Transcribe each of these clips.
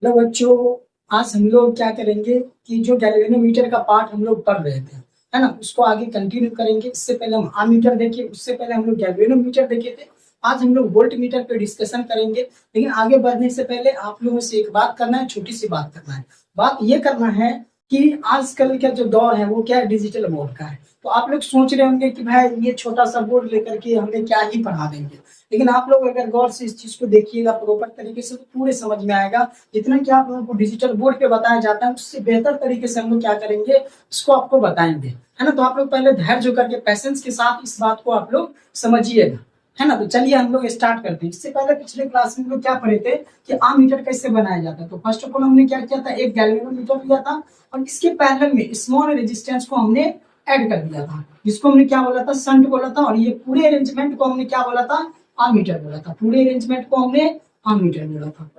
Hello बच्चों, आज हम लोग क्या करेंगे कि जो गैल्वेनोमीटर का पार्ट हम लोग पढ़ रहे थे, है ना, उसको आगे कंटिन्यू करेंगे। इससे पहले हम आमीटर देखे, उससे पहले हम लोग गैल्वेनोमीटर देखे थे। आज हम लोग वोल्ट मीटर पे डिस्कशन करेंगे। लेकिन आगे बढ़ने से पहले आप लोगों से एक बात करना है, छोटी सी बात करना है। बात ये करना है कि आजकल का जो दौर है वो क्या है, डिजिटल बोर्ड का है। तो आप लोग सोच रहे होंगे कि भाई ये छोटा सा बोर्ड लेकर के हमें क्या ही पढ़ा देंगे। लेकिन आप लोग अगर गौर से इस चीज को देखिएगा प्रॉपर तरीके से तो पूरे समझ में आएगा। जितना कि आप लोगों को डिजिटल बोर्ड पे बताया जाता है उससे बेहतर तरीके से हम लोग क्या करेंगे, उसको आपको बताएंगे, है ना। तो आप लोग पहले धैर्य करके पैसेंस के साथ इस बात को आप लोग समझिएगा, है ना। तो चलिए हम लोग स्टार्ट करते हैं। इससे पहले पिछले क्लास में हम लोग क्या पढ़े थे कि आमीटर कैसे बनाया जाता है। तो फर्स्ट ऑफ ऑल हमने क्या किया था, एक गैल्वेनोमीटर लिया था और इसके पैरेलल में स्मॉल रेजिस्टेंस को हमने ऐड कर दिया था, जिसको हमने क्या बोला था, शंट बोला था। और ये पूरे अरेंजमेंट को हमने क्या बोला था, आमीटर बोला था। पूरे अरेंजमेंट को हमने आमीटर बोला था,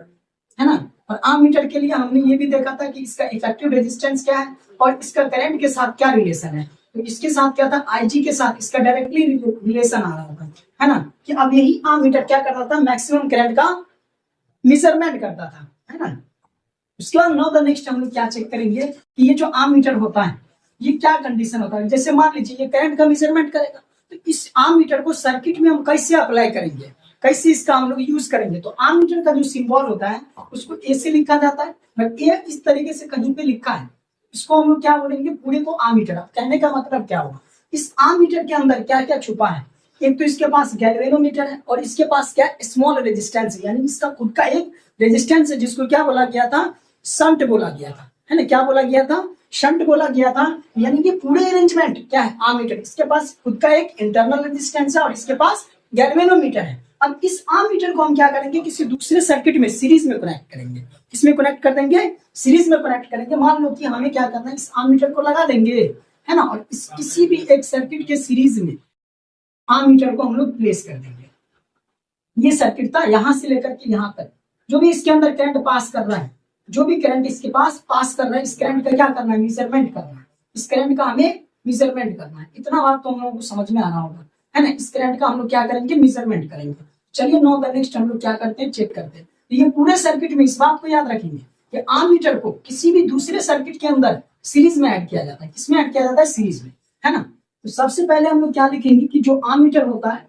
है ना। और आमीटर के लिए हमने ये भी देखा था कि इसका इफेक्टिव रेजिस्टेंस क्या है और इसका करंट के साथ क्या रिलेशन है। तो इसके साथ क्या था, आईजी के साथ इसका डायरेक्टली रिलेशन आ रहा था, है ना। कि अब यही आमीटर क्या करता था, मैक्सिमम करंट का मेजरमेंट करता था, है ना। उसके बाद नाउ द नेक्स्ट हम लोग क्या चेक करेंगे कि ये जो आमीटर होता है ये क्या कंडीशन होता है। जैसे मान लीजिए ये करंट का मेजरमेंट करेगा, तो इस आमीटर को सर्किट में हम कैसे अप्लाई करेंगे, कैसे इसका हम लोग यूज करेंगे। तो आमीटर का जो सिंबल होता है उसको ए से लिखा जाता है, बट ये इस तरीके से कहीं पे लिखा है, इसको हम लोग क्या बोलेंगे, पूरे को आमीटर। कहने का मतलब क्या होगा, इस आमीटर के अंदर क्या क्या छुपा है। एक तो इसके पास गैल्वेनोमीटर है और इसके पास क्या, स्मॉल रेजिस्टेंस है, यानी इसका खुद का एक रेजिस्टेंस है, जिसको क्या बोला गया था, शंट बोला गया था, है ना। क्या बोला गया था, शंट बोला गया था। यानी कि पूरे अरेंजमेंट क्या है, आमीटर, इसके पास खुद का एक इंटरनल रेजिस्टेंस है और इसके पास गैल्वेनोमीटर है। अब इस आमीटर को हम क्या करेंगे, किसी दूसरे सर्किट में सीरीज में कनेक्ट करेंगे। किसमें कनेक्ट कर देंगे, सीरीज में कनेक्ट करेंगे। मान लो कि हमें क्या करना है, इस आमीटर को लगा देंगे, है ना, और इस किसी भी एक सर्किट के सीरीज में आमीटर को हम लोग प्लेस कर देंगे। ये सर्किट था, यहां से लेकर के यहां तक जो भी इसके अंदर करंट पास कर रहा है, जो भी करंट इसके पास पास कर रहा है, इस करंट का क्या करना है, मेजरमेंट करना है। इस करंट का हमें मेजरमेंट करना है। इतना बात तो हम लोगों को समझ में आना होगा, है ना। इस करंट का हम लोग क्या करेंगे, मेजरमेंट करेंगे। चलिए नो द नेक्स्ट हम लोग क्या करते हैं, चेक करते हैं। तो ये पूरे सर्किट में इस बात को याद रखेंगे कि आमीटर को किसी भी दूसरे सर्किट के अंदर सीरीज में ऐड किया जाता है। किसमें ऐड किया जाता है, सीरीज में, है ना। तो सबसे पहले हम लोग क्या लिखेंगे कि जो आमीटर होता है,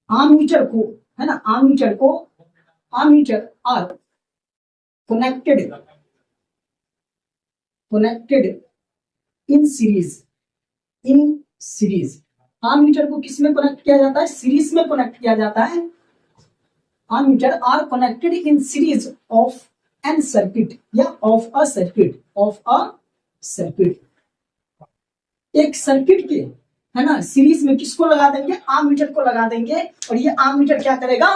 आमीटर को, है ना, आमीटर को, ammeter are connected in series, in series. Ammeter को किसमें कनेक्ट किया जाता है, सीरीज में कनेक्ट किया जाता है। Ammeter are connected in series of an circuit या of a circuit, of a circuit. एक सर्किट के, है ना, सीरीज में किसको लगा देंगे, आमीटर को लगा देंगे। और ये आमीटर क्या करेगा,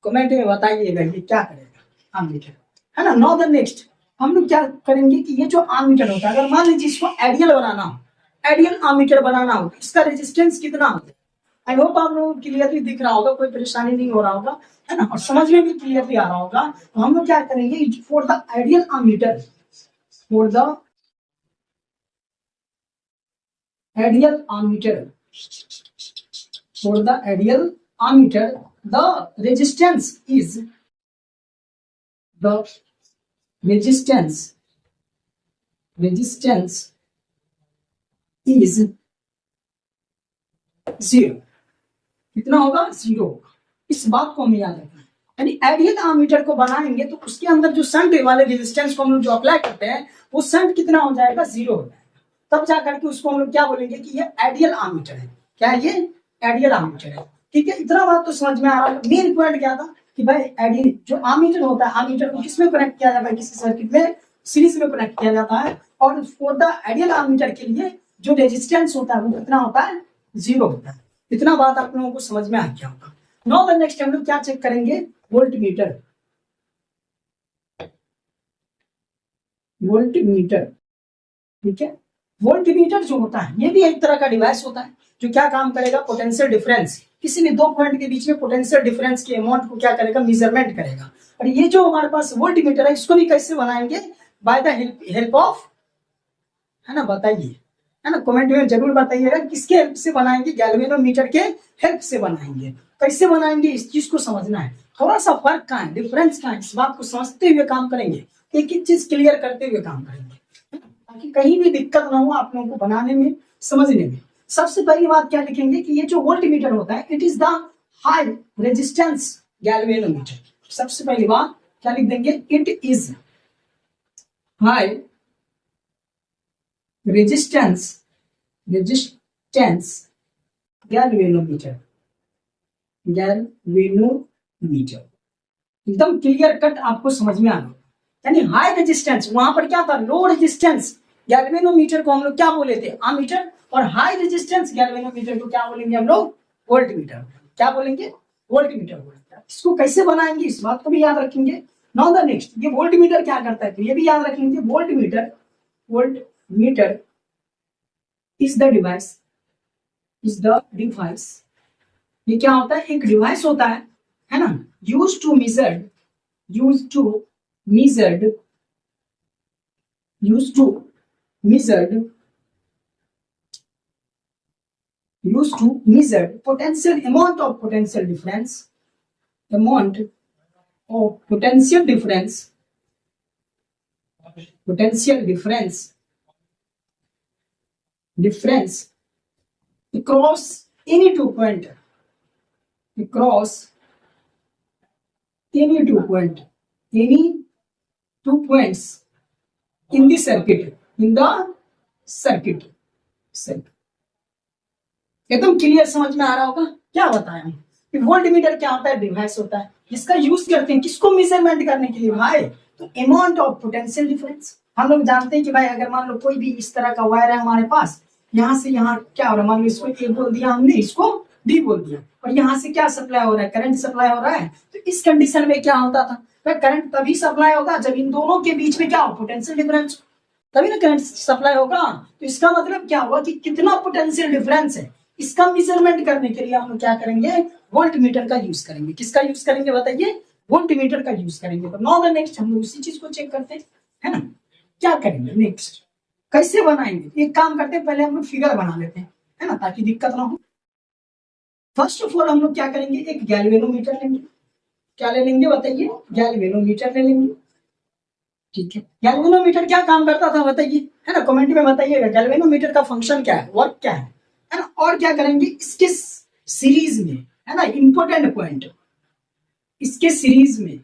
कमेंट में बताइएगा ये क्या करेगा आमीटर, है ना। नाउ द नेक्स्ट हम लोग क्या करेंगे कि ये जो आमीटर होता है, अगर मान लीजिए इसको आइडियल बनाना हो, आइडियल आमीटर बनाना हो, इसका रेजिस्टेंस कितना होता है। आई होप आप लोगों को क्लियरली दिख रहा होगा, कोई परेशानी नहीं हो रहा होगा, है ना, और समझ में भी क्लियरली आ रहा होगा। तो हम लोग क्या करेंगे, for the ideal ammeter, for the ideal ammeter, for the ideal ammeter, the resistance is, the resistance is 0। कितना होगा, 0। इस बात को हमें याद रखना है। यानी आइडियल आमीटर को बनाएंगे तो उसके अंदर जो शंट वाले रेजिस्टेंस को हम लोग जो अप्लाई करते हैं वो शंट कितना हो जाएगा, 0 हो जाएगा। तब जाकर के उसको हम लोग क्या बोलेंगे कि ये आइडियल आमीटर है। क्या है ये, आइडियल आमीटर है। ठीक है, इतना बात तो समझ में आ रहा है। मेन पॉइंट क्या था कि भाई आइडियल जो आमीटर होता है, आमीटर को किसमें कनेक्ट किया जाता है, किसी सर्किट में सीरीज में कनेक्ट किया जाता है। और फॉर द आइडियल आमीटर के लिए जो रेजिस्टेंस होता है वो कितना होता है, 0 होता है। इतना बात आप लोगों को समझ में आ गया होगा। नाउ द नेक्स्ट हम लोग क्या चेक करेंगे, वोल्ट मीटर, वोल्ट मीटर। ठीक है, वोल्ट मीटर जो होता है ये भी एक तरह का डिवाइस होता है जो क्या काम करेगा, पोटेंशियल डिफरेंस, किसी भी दो पॉइंट के बीच में पोटेंशियल डिफरेंस के अमाउंट को क्या करेगा, मेजरमेंट करेगा। और ये जो हमारे पास वोल्ट मीटर है इसको भी कैसे बनाएंगे, बाय द हेल्प ऑफ, है ना, बताइए, है ना, कमेंट में जरूर बताइएगा किसके हेल्प से बनाएंगे, गैल्वेनोमीटर के हेल्प से बनाएंगे। कैसे बनाएंगे इस चीज को समझना है, थोड़ा सा फर्क कहाँ है, डिफरेंस कहाँ है, इस बात को समझते हुए काम करेंगे, एक एक चीज क्लियर करते हुए काम करेंगे ताकि कहीं भी दिक्कत ना हो आप लोगों को बनाने में, समझने में। सबसे पहली बात क्या लिखेंगे कि ये जो वोल्ट मीटर होता है it is the high resistance galvanometer. सबसे पहली बात क्या लिख देंगे, it is high resistance galvanometer. एकदम क्लियर कट आपको समझ में आ रहा, यानी हाई रेजिस्टेंस, वहां पर क्या था, लो रेजिस्टेंस गैल्वेनोमीटर को हम लोग क्या बोले थे, आमीटर, और हाई रेजिस्टेंस गैल्वेनोमीटर को क्या बोलेंगे हम लोग, वोल्टमीटर। क्या बोलेंगे, वोल्टमीटर बोलेंगे। इसको कैसे बनाएंगे इस बात को भी याद रखेंगे। नाउ द नेक्स्ट, ये वोल्टमीटर क्या करता है तो ये भी याद रखेंगे। वोल्टमीटर इज द डिवाइस, ये क्या होता है, एक डिवाइस होता है ना, use to measure potential amount of potential difference across any two points in the circuit, एकदम क्लियर समझ में आ रहा होगा। क्या बताया कि वोल्टमीटर क्या होता है, डिवाइस होता है जिसका यूज करते हैं किसको, मेजरमेंट करने के लिए भाई, तो अमाउंट ऑफ पोटेंशियल डिफरेंस। हम लोग जानते हैं कि भाई अगर मान लो कोई भी इस तरह का वायर है हमारे पास, यहाँ से यहाँ क्या हो रहा है, मान लो इसको ए बोल दिया हमने, इसको बी बोल दिया, और यहाँ से क्या सप्लाई हो रहा है, करंट सप्लाई हो रहा है। तो इस कंडीशन में क्या होता था, करंट तभी सप्लाई होगा जब इन दोनों के बीच में क्या हो, पोटेंशियल डिफरेंस, तभी ना करंट सप्लाई होगा। तो इसका मतलब क्या हुआ कि कितना पोटेंशियल डिफरेंस है, इसका मेजरमेंट करने के लिए हम लोग क्या करेंगे, वोल्टमीटर का यूज करेंगे। किसका यूज करेंगे बताइए, वोल्टमीटर का यूज करेंगे। तो नाउ द नेक्स्ट हम लोग उसी चीज को चेक करते हैं, है ना। क्या करेंगे नेक्स्ट, कैसे बनाएंगे, एक काम करते हैं पहले हम लोग फिगर बना लेते हैं, है ना, ताकि दिक्कत ना हो। फर्स्ट ऑफ ऑल हम लोग क्या करेंगे, एक गैल्वेनोमीटर लेंगे। क्या ले लेंगे बताइए, गैल्वेनोमीटर ले लेंगे, ठीक है। गैल्वेनोमीटर क्या काम करता था बताइए, है ना, कमेंट में बताइएगा गैल्वेनोमीटर का फंक्शन क्या है, वर्क क्या है ना। और क्या करेंगे इसके सीरीज में, है ना, इंपॉर्टेंट पॉइंट, इसके सीरीज में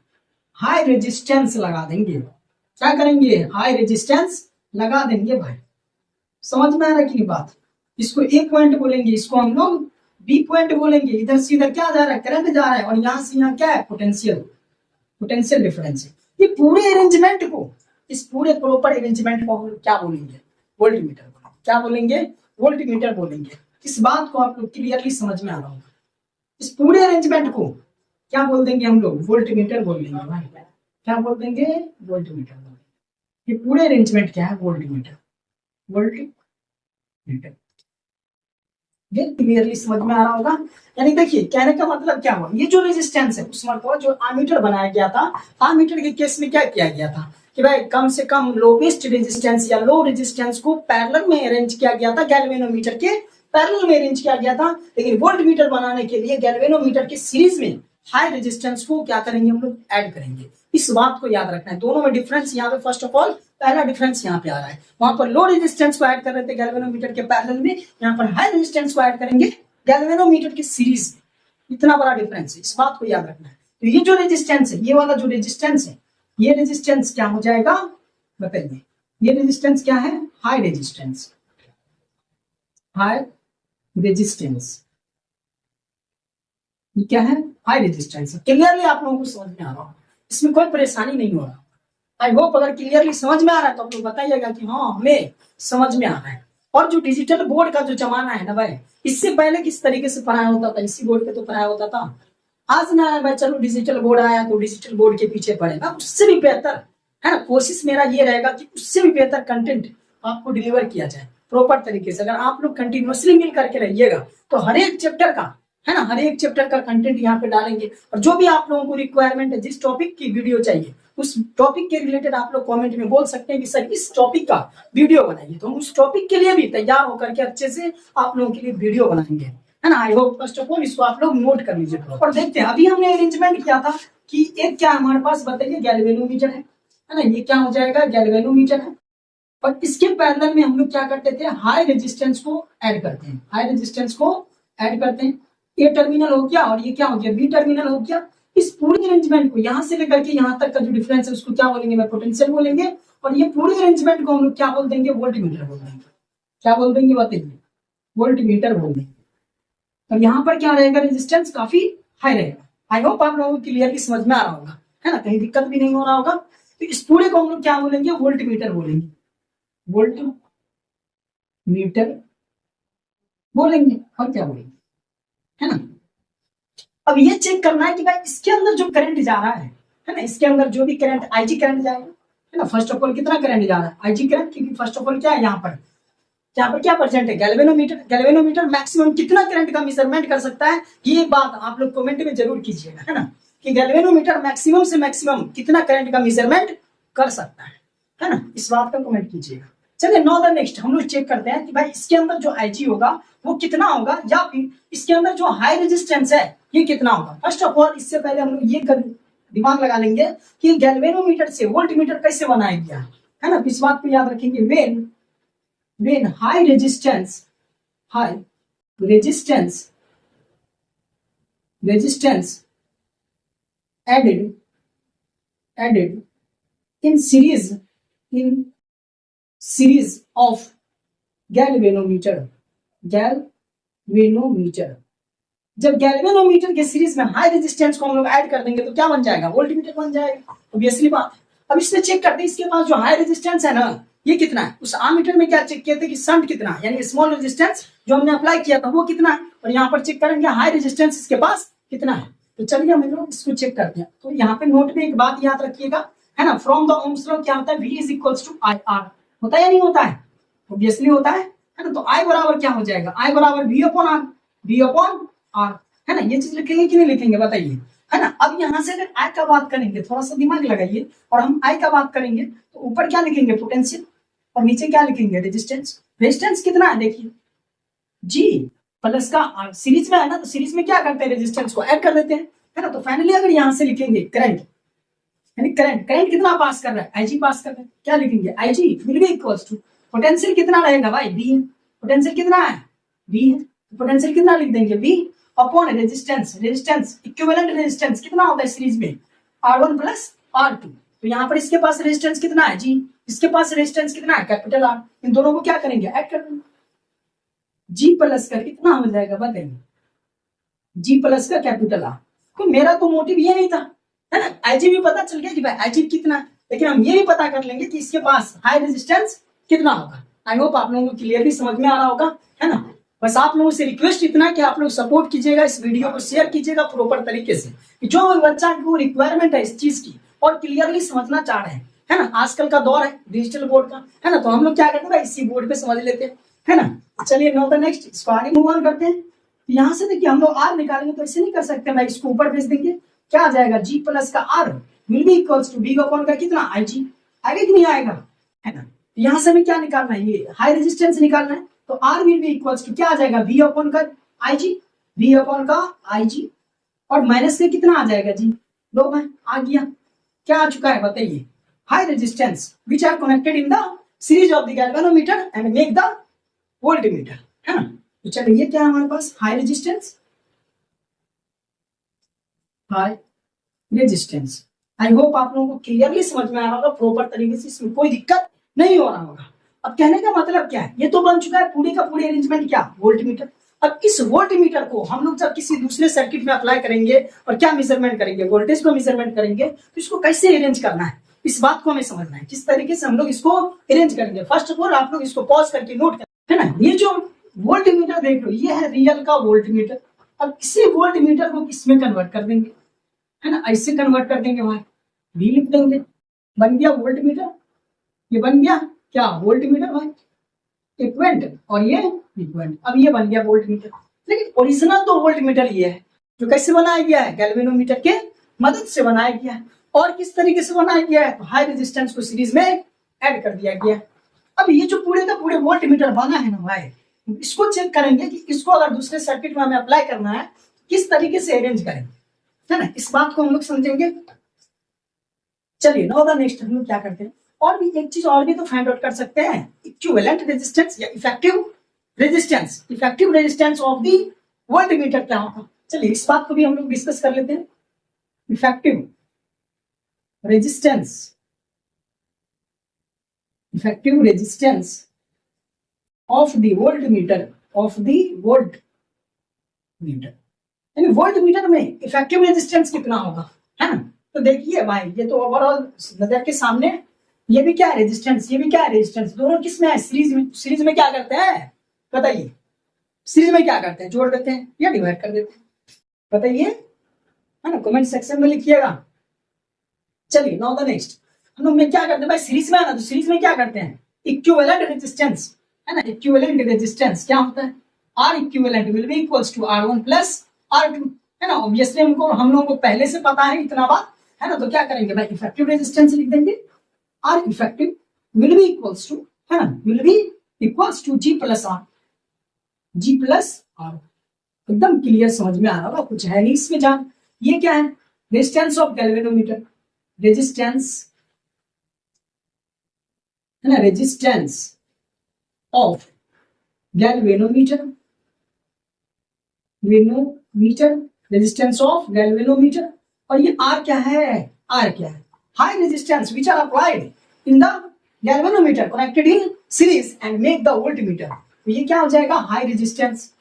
हाई रेजिस्टेंस लगा देंगे। क्या करेंगे, हाई रेजिस्टेंस लगा देंगे भाई। समझ में आ रहा है कि बात, इसको ए पॉइंट बोलेंगे, इसको हम लोग बी पॉइंट बोलेंगे। इधर से इधर क्या जा रहा है, करंट जा रहा है, और यहाँ से यहाँ क्या है, पोटेंशियल डिफरेंस है। ये पूरे अरेंजमेंट को, इस पूरे प्रॉपर अरेंजमेंट को हम क्या बोलेंगे, वोल्टमीटर। क्या बोलेंगे, वोल्टमीटर बोलेंगे। इस बात को आप लोग क्लियरली समझ में आ रहा होगा। इस पूरे अरेंजमेंट को क्या बोल देंगे हम लोग, वोल्टमीटर बोल देंगे भाई। क्या बोल देंगे, वोल्टमीटर। ये पूरे अरेंजमेंट क्या है, वोल्टमीटर। ये क्लियरली समझ में आ रहा होगा। यानी देखिए कहने का मतलब क्या हुआ, ये जो रेजिस्टेंस है उस मरतबा जो आमीटर बनाया गया था, आमीटर के केस में क्या किया गया था कि भाई कम से कम लोवेस्ट रेजिस्टेंस या लो रेजिस्टेंस को पैरेलल में अरेंज किया गया था, गैल्वेनोमीटर के पैरेलल में अरेंज किया गया था। लेकिन वोल्टमीटर बनाने के लिए गैल्वेनोमीटर के सीरीज में हाई रेजिस्टेंस को क्या करेंगे हम लोग, ऐड करेंगे। इस बात को याद रखना है। दोनों में डिफरेंस यहाँ पे फर्स्ट ऑफ ऑल पहला डिफरेंस यहाँ पे आ रहा है, वहां पर लो रेजिस्टेंस को ऐड कर रहे थे गैल्वेनोमीटर के पैरेलल में, यहाँ पर हाई रेजिस्टेंस को ऐड करेंगे गैल्वेनोमीटर की सीरीज में। इतना बड़ा डिफरेंस है, इस बात को याद रखना है। तो ये जो रेजिस्टेंस है, ये वाला जो रेजिस्टेंस है, ये रेजिस्टेंस क्या हो जाएगा बताइए, ये रेजिस्टेंस क्या है, हाई रेजिस्टेंस। ये क्या है, हाई रेजिस्टेंस। क्लियरली आप लोगों को समझ में आ रहा हो, इसमें कोई परेशानी नहीं हो रहा। आई होप अगर क्लियरली समझ में आ रहा है तो आप लोग बताइएगा कि हाँ हमें समझ में आ रहा है। और जो डिजिटल बोर्ड का जो जमाना है ना भाई, इससे पहले किस तरीके से पढ़ाया होता था, इसी बोर्ड पे तो पढ़ाया होता था। आज ना भाई चलो डिजिटल बोर्ड आया तो डिजिटल बोर्ड के पीछे पढ़ेगा, उससे भी बेहतर, है ना। कोशिश मेरा ये रहेगा कि उससे भी बेहतर कंटेंट आपको डिलीवर किया जाए प्रॉपर तरीके से। अगर आप लोग कंटिन्यूअसली मिल करके रहिएगा तो हर एक चैप्टर का, है ना, हर एक चैप्टर का कंटेंट यहाँ पे डालेंगे। और जो भी आप लोगों को रिक्वायरमेंट है, जिस टॉपिक की वीडियो चाहिए उस टॉपिक के रिलेटेड आप लोग कमेंट में बोल सकते हैं कि सर इस टॉपिक का वीडियो बनाइए, तो हम उस टॉपिक के लिए भी तैयार होकर के अच्छे से आप लोगों के लिए वीडियो बनाएंगे। है ना। I hope first of all इसको आप लोग नोट कर लीजिए और देखते हैं। अभी हमने अरेंजमेंट किया था कि एक क्या हमारे पास बताइए गैल्वेनोमीटर है ना, ये क्या हो जाएगा गैल्वेनोमीटर है। और इसके पैरेलल में हम लोग क्या करते थे, हाई रेजिस्टेंस को ऐड करते हैं, हाई रेजिस्टेंस को ऐड करते हैं। ए टर्मिनल हो गया और ये क्या हो गया बी टर्मिनल हो गया। इस पूरे अरेंजमेंट को यहां से लेकर के यहां तक का जो डिफरेंस है उसको क्या बोलेंगे, मैं पोटेंशियल बोलेंगे। और ये पूरे अरेंजमेंट को हम लोग क्या बोल देंगे, वोल्टमीटर बोल देंगे। क्या बोल देंगे बताइए, वोल्टमीटर बोल देंगे। और यहाँ पर क्या रहेगा, रेजिस्टेंस काफी हाई रहेगा। आई होप आप लोगों को क्लियरली समझ में आ रहा होगा, है ना, कहीं दिक्कत भी नहीं हो रहा होगा। तो इस पूरे को हम लोग क्या बोलेंगे, वोल्टमीटर बोलेंगे, वोल्ट मीटर बोलेंगे। और क्या बोलेंगे, है ना। अब ये चेक करना है कि भाई इसके अंदर जो करंट जा रहा है ना, इसके अंदर जो भी करंट आईजी करंट जाएगा, है ना। फर्स्ट ऑफ ऑल कितना करंट जा रहा है, आईजी करंट, क्योंकि फर्स्ट ऑफ ऑल क्या है यहाँ पर क्या परसेंट है, गैल्वेनोमीटर। गैल्वेनोमीटर मैक्सिमम कितना करंट का मेजरमेंट कर सकता है, ये बात आप लोग कमेंट में जरूर कीजिएगा, है ना, कि गैल्वेनोमीटर मैक्सिमम से मैक्सिमम कितना करंट का मेजरमेंट कर सकता है ना। इस बात का कमेंट कीजिएगा। चलिए नाउ द नेक्स्ट हम लोग चेक करते हैं कि भाई इसके अंदर जो आईजी होगा वो कितना होगा, या फिर इसके अंदर जो हाई रेजिस्टेंस है ये कितना होगा। फर्स्ट ऑफ ऑल इससे पहले हम लोग ये दिमाग लगा लेंगे कि गैल्वेनोमीटर से वोल्टमीटर कैसे बनाया गया है ना। इस बात को याद रखेंगे, when high resistance added in series of galvanometer। जब गैल्वेनोमीटर के सीरीज में हाई रेजिस्टेंस को हम लोग ऐड कर देंगे तो क्या बन जाएगा, वोल्टमीटर बन जाएगा, ऑब्वियसली बात। अब इससे चेक करते हैं इसके पास जो हाई रेजिस्टेंस है ना ये कितना है। उस आमीटर में क्या चेक किए थे कि शंट कितना है, यानी स्मॉल रेजिस्टेंस जो हमने अप्लाई किया था वो कितना है, और यहाँ पर चेक करेंगे हाई रेजिस्टेंस इसके पास कितना है। तो चलिए हम लोग इसको चेक करते हैं। तो यहाँ पे नोट में एक बात याद रखिएगा, है ना, फ्रॉम द ओम्स लॉ क्या होता है, V is equal to I R, होता है या नहीं होता है, ऑब्वियसली होता है ना। तो I बराबर क्या हो जाएगा, I बराबर V अपॉन आर, है ना। ये चीज लिखेंगे कि नहीं लिखेंगे बताइए, है ना। अब यहाँ से अगर I का बात करेंगे, थोड़ा सा दिमाग लगाइए, और हम I का बात करेंगे तो ऊपर क्या लिखेंगे, पोटेंशियल, और नीचे क्या लिखेंगे, रेजिस्टेंस। रेजिस्टेंस कितना है देखिए, G प्लस का R, सीरीज में है ना, तो सीरीज में क्या करते हैं, रेजिस्टेंस को ऐड कर देते हैं, है ना। तो फाइनली अगर यहाँ से लिखेंगे करंट, यानी करंट कितना पास कर रहा है, IG पास कर रहा है, क्या लिखेंगे, IG will be equals to potential कितना रहेगा भाई, B है, पोटेंशियल कितना है, B है, पोटेंशियल कितना लिख देंगे, B upon resistance equivalent resistance कितना होता है सीरीज में, R1 प्लस R2। तो यहाँ पर इसके पास रेजिस्टेंस कितना है G, इसके पास रेजिस्टेंस कितना है कैपिटल R, इन दोनों को क्या करेंगे, ऐड कर देंगे। G प्लस का कितना हो जाएगा बताइए, G प्लस का कैपिटल R। तो मेरा तो मोटिव ये नहीं था, है ना, IG भी पता चल गया कि भाई IG कितना है, लेकिन हम ये भी पता कर लेंगे कि इसके पास हाई रेजिस्टेंस कितना होगा। आई होप आप लोगों को क्लियरली समझ में आ रहा होगा, है ना। बस आप लोगों से रिक्वेस्ट इतना कि आप लोग सपोर्ट कीजिएगा, इस वीडियो को शेयर कीजिएगा प्रॉपर तरीके से, जो बच्चा को रिक्वायरमेंट है इस चीज की और क्लियरली समझना चाह रहे हैं, है ना। आजकल का दौर है डिजिटल बोर्ड का, है ना, तो हम लोग क्या करते हैं इसी बोर्ड पे समझ लेते हैं, है ना। चलिए नाउ द नेक्स्ट, इसको आगे मूव ऑन करते हैं। यहाँ से देखिए हम लोग आर निकालेंगे तो ऐसे नहीं कर सकते, मैं इसको ऊपर भेज देंगे, क्या आ जाएगा, G प्लस का R will be equals to B upon का कितना, IG, आगे कि नहीं आएगा, है ना। यहाँ से हमें क्या निकालना है, ये हाई रेजिस्टेंस निकालना है, तो R will be equals to क्या आ जाएगा, V अपॉन का IG, V अपॉन का IG, और माइनस में कितना आ जाएगा G, लो भाई आ गया, क्या आ चुका है बताइए, high resistance which are connected in the series of the galvanometer and make the voltmeter, है ना। तो चलिए ये क्या है हमारे पास, high resistance, high resistance. I hope आप लोगों को क्लियरली समझ में आ रहा होगा प्रॉपर तरीके से, इसमें कोई दिक्कत नहीं हो रहा होगा। अब कहने का मतलब क्या है, ये तो बन चुका है पूरी का पूरी अरेंजमेंट क्या, वोल्टमीटर। अब इस वोल्टमीटर को हम लोग जब किसी दूसरे सर्किट में अप्लाई करेंगे और क्या मेजरमेंट करेंगे, वोल्टेज को मेजरमेंट करेंगे, तो इसको कैसे अरेंज करना है, इस बात को हमें समझना है, किस तरीके से हम लोग इसको अरेंज करेंगे। फर्स्ट ऑफ ऑल आप लोग इसको पॉज करके नोट करें, है ना। ये जो वोल्टमीटर देख लो ये है रियल का वोल्टमीटर। अब इसी वोल्टमीटर को किसमें कन्वर्ट कर देंगे, है ना, ऐसे कन्वर्ट कर देंगे भाई, V लिख देंगे, बन गया वोल्टमीटर, ये बन गया क्या, वोल्टमीटर भाई, इक्वेंट, और ये इक्वेंट। अब ये बन गया वोल्टमीटर, लेकिन ओरिजिनल तो वोल्टमीटर ये है जो कैसे बनाया गया है, गैल्वेनोमीटर के मदद से बनाया गया है। और किस तरीके से बनाया गया है, तो हाई रेजिस्टेंस को सीरीज में ऐड कर दिया गया। अब ये जो पूरे का पूरे वोल्टमीटर बना है ना भाई, इसको चेक करेंगे कि इसको अगर दूसरे सर्किट में हमें अप्लाई करना है किस तरीके से अरेंज करेंगे, है ना, इस बात को हम लोग समझेंगे। चलिए नाउ द नेक्स्ट हम लोग क्या करते हैं, और भी एक चीज और भी तो फाइंड आउट कर सकते हैं, इक्विवेलेंट रेजिस्टेंस या effective resistance. Effective resistance of the voltmeter क्या होगा, चलिए इस बात को भी हम लोग डिस्कस कर लेते हैं। Effective resistance, effective resistance of the voltmeter, of the voltmeter, यानी वोल्टमीटर में इफेक्टिव रेजिस्टेंस कितना होगा, है ना। तो देखिए भाई ये तो ओवरऑल नजर के सामने, ये भी क्या है रेजिस्टेंस, ये भी क्या है रेजिस्टेंस, दोनों किस में है, सीरीज में। सीरीज में क्या करते हैं बताइए, सीरीज में क्या करते हैं, जोड़ देते हैं या डिवाइड कर देते हैं, बताइए, है ना, कमेंट सेक्शन में लिखिएगा। चलिए नाउ द नेक्स्ट हम लोग में क्या करते हैं भाई, सीरीज में है ना, तो सीरीज में क्या करते हैं, इक्विवेलेंट रेजिस्टेंस, है ना। इक्विवेलेंट रेजिस्टेंस क्या होता है, R equivalent will be equals to R1 plus R2, है ना। ऑब्वियसली हम लोगों को पहले से पता है इतना बात, है ना, तो क्या करेंगे भाई, इफेक्टिव रेजिस्टेंस लिख देंगे, R effective will be equals to, है ना, will be equals to G plus R, G plus R। एकदम क्लियर समझ में आ रहा होगा, कुछ है नहीं इसमें जान। ये क्या है, रेजिस्टेंस ऑफ गैल्वेनोमीटर, रेजिस्टेंस, है ना, रेजिस्टेंस ऑफ गैल्वेनोमीटर, वेनोमीटर, रेजिस्टेंस ऑफ गैल्वेनोमीटर। और ये आर क्या है, आर क्या है, high resistance which are applied in the galvanometer connected in series and make the voltmeter. तो ये क्या हो जाएगा, हाई रेजिस्टेंस,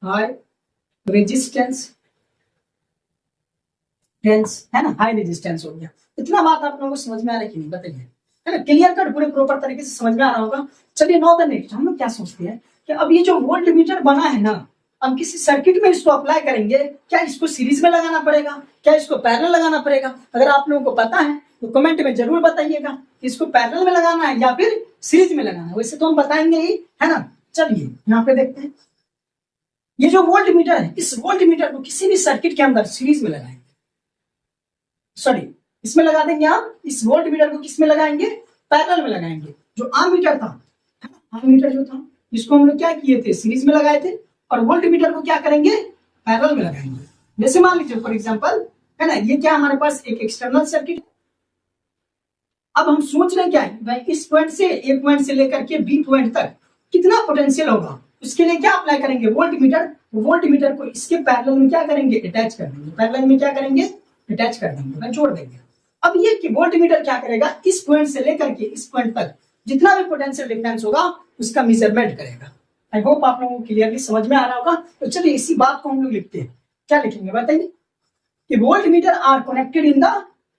हाई रेजिस्टेंस, है ना, हाई रेजिस्टेंस हो गया। इतना बात आप लोगों को समझ में आ रहा है कि नहीं बताइए, है ना, क्लियर कट पूरे प्रॉपर तरीके से समझ में आ रहा होगा। चलिए नाउ द नेक्स्ट हम लोग क्या सोचते हैं कि अब ये जो वोल्टमीटर बना है ना, हम किसी सर्किट में इसको अप्लाई करेंगे, क्या इसको सीरीज में लगाना पड़ेगा, क्या इसको पैरेलल लगाना पड़ेगा। अगर आप लोगों को पता है तो कमेंट में जरूर बताइएगा इसको पैरेलल में लगाना है या फिर सीरीज में लगाना है, वैसे तो हम बताएंगे ही, है ना। चलिए यहाँ पे देखते हैं, ये जो वोल्टमीटर है, इस वोल्टमीटर को किसी भी सर्किट के अंदर सीरीज में लगाएंगे, सॉरी इसमें लगा देंगे आप, इस वोल्टमीटर को किस में लगाएंगे, पैरेलल में लगाएंगे। जो आममीटर था, आममीटर जो था, इसको हम लोग क्या किए थे, सीरीज में लगाए थे, और वोल्टमीटर को क्या करेंगे, पैरेलल में लगाएंगे। जैसे मान लीजिए फॉर एग्जांपल, है ना, ये क्या हमारे पास एक एक्सटर्नल सर्किट है। अब हम सोच रहे हैं क्या है भाई, इस पॉइंट से, ए पॉइंट से लेकर के बी पॉइंट तक कितना पोटेंशियल होगा, उसके लिए क्या अप्लाई करेंगे, वोल्टमीटर। वोल्टमीटर को इसके पैरेलल में क्या करेंगे, अटैच कर देंगे, पैरेलल में क्या करेंगे, अटैच कर देंगे, जोड़ देंगे। अब ये कि वोल्टमीटर क्या करेगा, इस पॉइंट से लेकर के इस पॉइंट तक जितना भी पोटेंशियल डिफरेंस होगा उसका मेजरमेंट करेगा। आई होप आप लोगों को क्लियरली समझ में आ रहा होगा। तो चलिए इसी बात को हम लोग लिखते हैं, क्या लिखेंगे बताइए, कि voltmeter are connected in the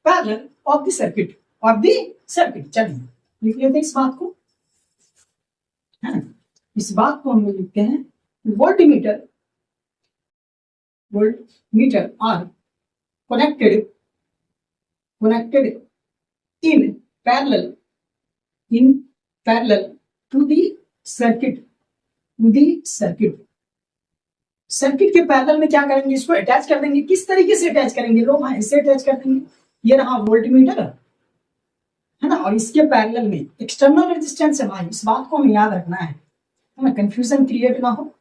parallel of the circuit, of the circuit. चलिए लिख लेते हैं इस बात को, है ना, इस बात को हम लोग लिखते हैं, voltmeter, voltmeter are connected in parallel to the circuit, circuit के पैरेलल में क्या करेंगे, इसको अटैच कर देंगे। किस तरीके से अटैच करेंगे, लो भाई ऐसे अटैच कर देंगे, ये रहा वोल्टमीटर, है ना, और इसके पैरेलल में एक्सटर्नल रेजिस्टेंस है भाई, इस बात को हमें याद रखना है ना, कंफ्यूजन क्रिएट ना हो।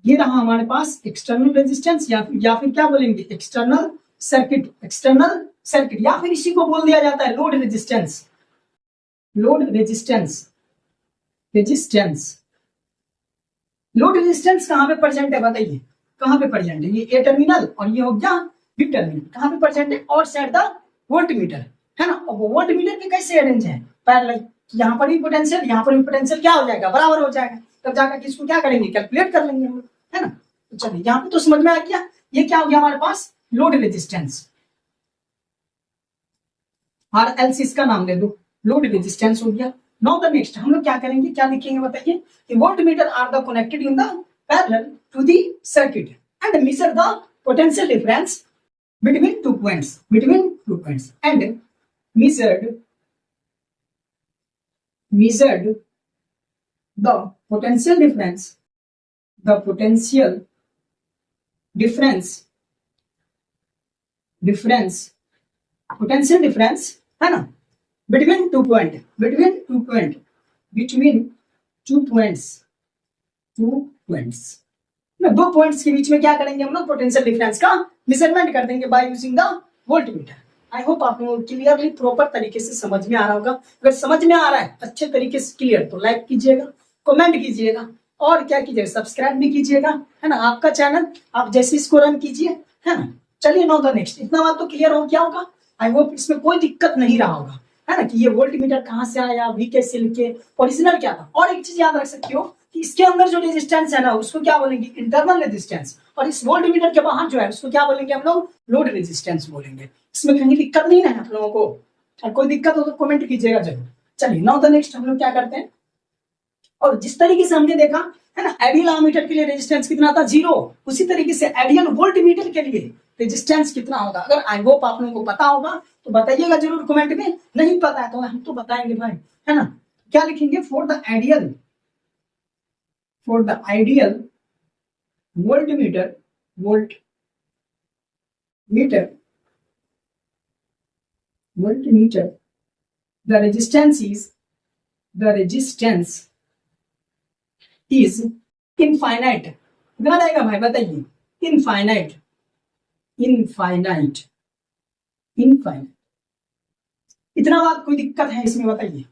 ये रहा हमारे पास एक्सटर्नल रेजिस्टेंस, या फिर क्या बोलेंगे, एक्सटर्नल सर्किट, एक्सटर्नल सर्किट, या फिर इसी को बोल दिया जाता है load resistance, load resistance, load resistance कहां पे प्रेजेंट है बताइए, कहां पे प्रेजेंट है, ये ए टर्मिनल और ये हो गया बी टर्मिनल, कहां पे प्रेजेंट है, और साइड द वोल्टमीटर, है ना। और वोल्टमीटर के कैसे अरेंज है, पैरेलल, यहाँ पर भी पोटेंशियल, यहाँ पर भी पोटेंशियल क्या हो जाएगा, बराबर हो जाएगा, तब जाकर के इसको क्या करेंगे, कैलकुलेट कर लेंगे हम, है ना। तो चलिए यहाँ पे तो समझ में आ गया, ये क्या हो गया हमारे पास, लोड रेजिस्टेंस, RLC इसका नाम दे दो, लोड रेजिस्टेंस हो गया। नाउ द नेक्स्ट हम लोग क्या करेंगे, क्या लिखेंगे बताइए, कि voltmeter are the connected in the parallel to the circuit and measure the potential difference between two points, and measured the potential difference, है ना, between two point between two points में 2 पॉइंट्स के बीच में क्या करेंगे हम लोग, पोटेंशियल डिफरेंस का मेजरमेंट कर देंगे by using the voltmeter. I hope आप लोगों को क्लियरली प्रॉपर तरीके से समझ में आ रहा होगा। अगर समझ में आ रहा है अच्छे तरीके से क्लियर तो लाइक कीजिएगा, कमेंट कीजिएगा और क्या कीजिएगा, सब्सक्राइब भी कीजिएगा, है ना। आपका चैनल आप जैसे इसको रन कीजिए, है ना। चलिए नाउ द नेक्स्ट, इतना बात तो क्लियर हो गया होगा। आई होप इसमें कोई दिक्कत नहीं रहा होगा, है ना, कि ये वोल्टमीटर कहाँ से आया, वी कैसे लिखे, ओरिजिनल क्या था। और एक चीज याद रख सकते हो कि इसके अंदर जो रेजिस्टेंस है ना उसको क्या बोलेंगे, इंटरनल रेजिस्टेंस, और इस वोल्टमीटर के बाहर जो है उसको क्या बोलेंगे हम लोग, लोड रेजिस्टेंस बोलेंगे। इसमें कहीं दिक्कत नहीं है आप लोगों को, और कोई दिक्कत हो तो कमेंट कीजिएगा जरूर। चलिए नाउ द नेक्स्ट हम लोग क्या करते हैं, और जिस तरीके से हमने देखा है ना, आइडियल एमीटर के लिए रेजिस्टेंस कितना था, 0, उसी तरीके से आइडियल वोल्टमीटर के लिए रेजिस्टेंस कितना होगा। अगर आई होप आप लोगों को पता होगा तो बताइएगा जरूर कमेंट में, नहीं पता है तो हम तो बताएंगे भाई, है ना। क्या लिखेंगे, for the ideal voltmeter the resistance is infinite। कितना रहेगा भाई बताइए, इनफाइनाइट। इतना बात कोई दिक्कत है इसमें बताइए,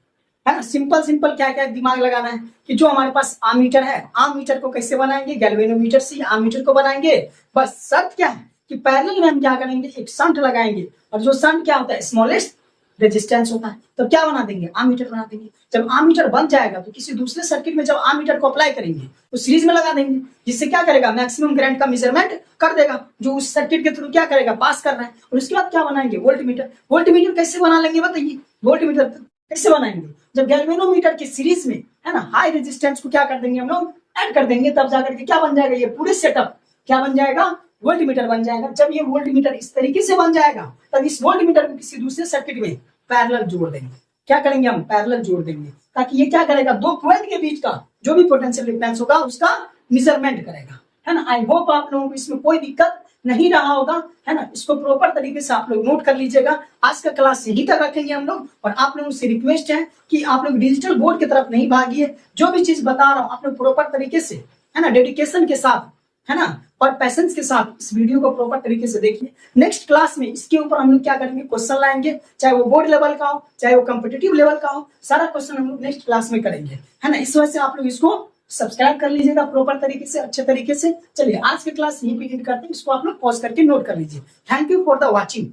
है ना। सिंपल क्या क्या दिमाग लगाना है कि जो हमारे पास आमीटर है, आमीटर को कैसे बनाएंगे, गैल्वेनोमीटर से आमीटर को बनाएंगे। बस शर्त क्या है कि पैरेलल में हम क्या करेंगे, एक शंट लगाएंगे, और जो शंट क्या होता है, स्मॉलेस्ट रेजिस्टेंस होता है। तो क्या बना देंगे, आमीटर बना देंगे। जब आमीटर बन जाएगा तो किसी दूसरे सर्किट में जब आमीटर को अप्लाई करेंगे तो सीरीज में लगा देंगे, जिससे क्या करेगा, मैक्सिमम करंट का मेजरमेंट कर देगा, जो उस सर्किट के थ्रू क्या करेगा, पास कर रहा है। और उसके बाद क्या बनाएंगे, वोल्टमीटर कैसे बना लेंगे बताइए, वोल्टमीटर कैसे बनाएंगे, जब गैल्वेनोमीटर की सीरीज में, है ना, हाई रेजिस्टेंस को क्या कर देंगे हम लोग, ऐड कर देंगे, तब जाकर के क्या बन जाएगा, ये पूरे सेटअप क्या बन जाएगा, वोल्टमीटर बन जाएगा। जब ये वोल्टमीटर इस तरीके से बन जाएगा तब इस वोल्टमीटर को किसी दूसरे सर्किट में पैरेलल जोड़ देंगे। क्या करेंगे हम, पैरेलल जोड़ देंगे, ताकि ये क्या करेगा, 2 पॉइंट के बीच का जो भी पोटेंशियल डिफरेंस होगा उसका मेजरमेंट करेगा, है ना। आई होप आप लोगों को इसमें कोई दिक्कत नहीं रहा होगा, है ना। इसको प्रॉपर तरीके से आप लोग नोट कर लीजिएगा। आज का क्लास यही तक रखेंगे हम लोग, और आप लोगों से रिक्वेस्ट है कि आप लोग डिजिटल बोर्ड की तरफ नहीं भागिए। जो भी चीज बता रहा हूँ आप लोग प्रॉपर तरीके से, है ना, डेडिकेशन के साथ, है ना, और पैशंस के साथ इस वीडियो को प्रॉपर तरीके से देखिए। नेक्स्ट क्लास में इसके ऊपर हम लोग क्या करेंगे, क्वेश्चन लाएंगे, चाहे वो बोर्ड लेवल का हो, चाहे वो कॉम्पिटिटिव लेवल का हो, सारा क्वेश्चन हम लोग नेक्स्ट क्लास में करेंगे, है ना। इस वजह से आप लोग इसको सब्सक्राइब कर लीजिएगा प्रॉपर तरीके से, अच्छे तरीके से। चलिए आज की क्लास यहीं पे एंड करते हैं, इसको आप लोग पॉज करके नोट कर लीजिए। Thank you for the watching.